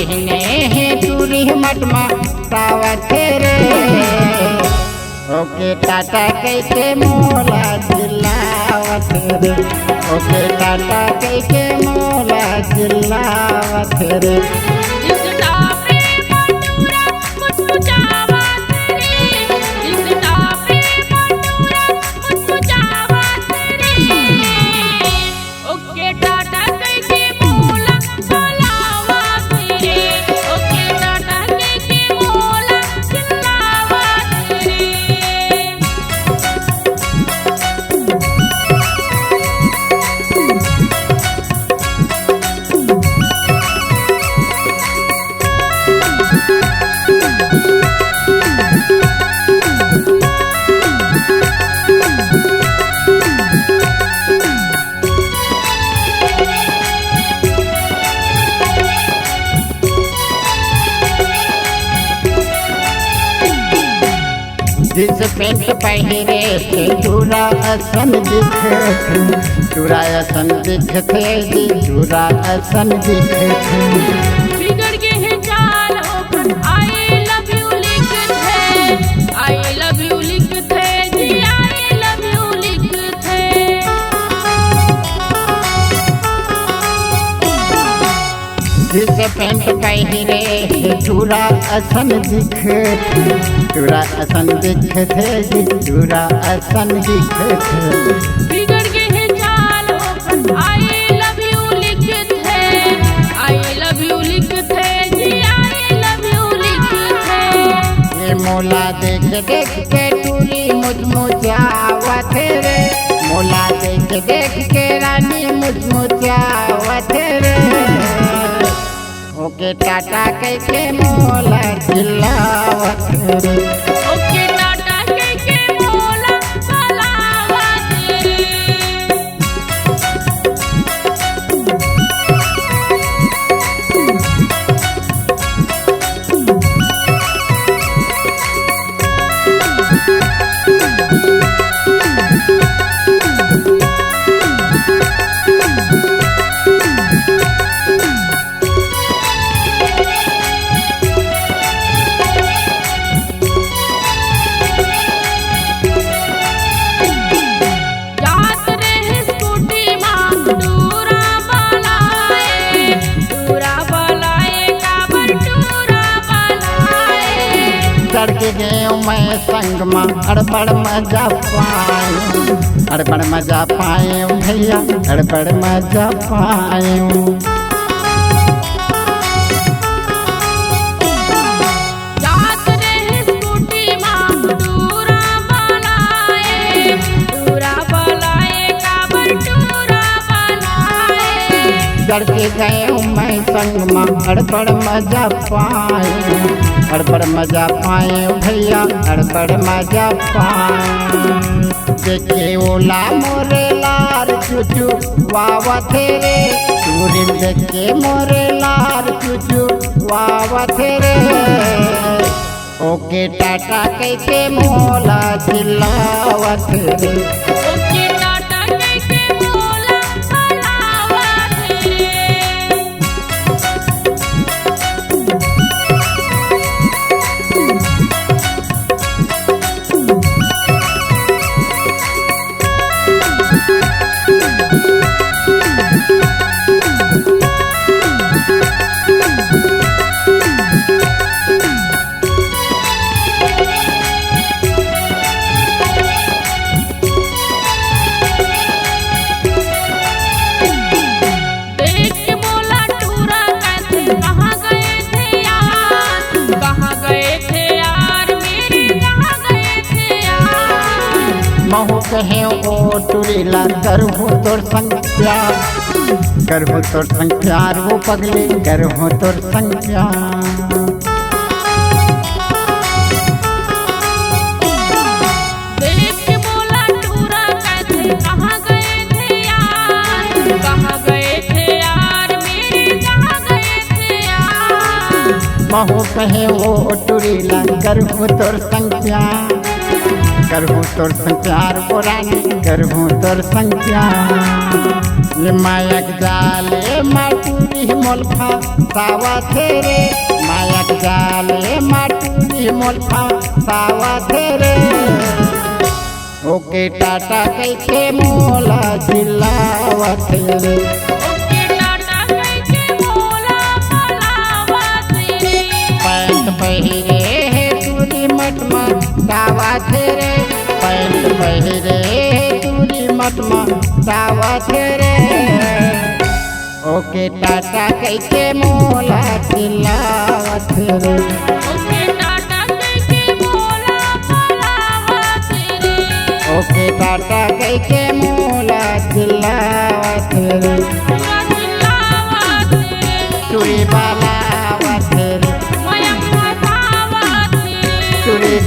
बहिने है टूरी मटमा सावत रे। ओके टाटा कैसे मोला चिल्लावत रे। ओके टाटा कैसे मोला चिल्लावत रे। जिस पेंट पहिरे थे चूरा असन दिखे थे। चूरा असन दिखते जी चूरा असन दिखे थे। बिगड़ के है चाल ओपन आई लव यू लिखते। आई लव यू लिखते जी आई लव यू लिखते। जिस पेंट पहिरे थे चूरा असन दिखे थे। चूरा असन दिखे थे जी चूरा असन दिखे थे। बिगड़ के है चाल ओपन आई लव यू लिखते। आई लव यू लिखते जी आई लव यू लिखते। ये मोला देख देख के टूरी मुचमुचावत रे। मोला देख देख के रानी मुचमुचावत रे। ओके टाटा कैसे मोला चिल्लावत रे। ओके टाटा कैसे मोला चिल्लावत रे। चढ़ गए मैं संग में अड़बड़ मजा पाए। अड़बड़ मजा पाए भैया अड़बड़ मजा पाए। चढ़ के गए मैं संग में अड़बड़ मजा पाए। अड़बड़ मजा पाए भैया अड़बड़ मजा पाए। देखे ओला मोरे लार चुचू वावत रे। चूरी देखे मोरे लार चुचू वावत रे। ओके टाटा कैसे मोला चिल्लावत रे। ओके टाटा कैसे मोला चिल्लावत रे। महू कहे ओ टुरीला करहु तोर संग प्यार। करहु तोर संग प्यार वो पगले करहु तोर संग प्यार। देख के बोला टूरा कैसे कहाँ गए थे यार। कहाँ गए थे यार मेरे कहाँ गए थे यार। महू कहे ओ टुरीला करहु तोर संग प्यार। करहूँ तोर संग प्यार पुरानी करहूँ तोर संग प्यार ये माया के जाले माटूरी मोलफा सावा तेरे माया के जाले माटूरी मोलफा सावा तेरे ओके टाटा कैसे मोला चिल्लावा तेरे ओके टाटा कैसे मोला पलावा तेरे पैंट पहिरे है तूरी मटमा दावा तेरे पैंट पहिरे है तूरी मटमा दावा तेरे ओके टाटा कैसे मोला चिल्लावा तेरे ओके टाटा कैसे मोला पलावा तेरे ओके टाटा कैसे मोला चिल्लावा तेरे चिल्लावा तेरे चूड़ी बालावा तेरे मयंक सावा तेरे चूड़ी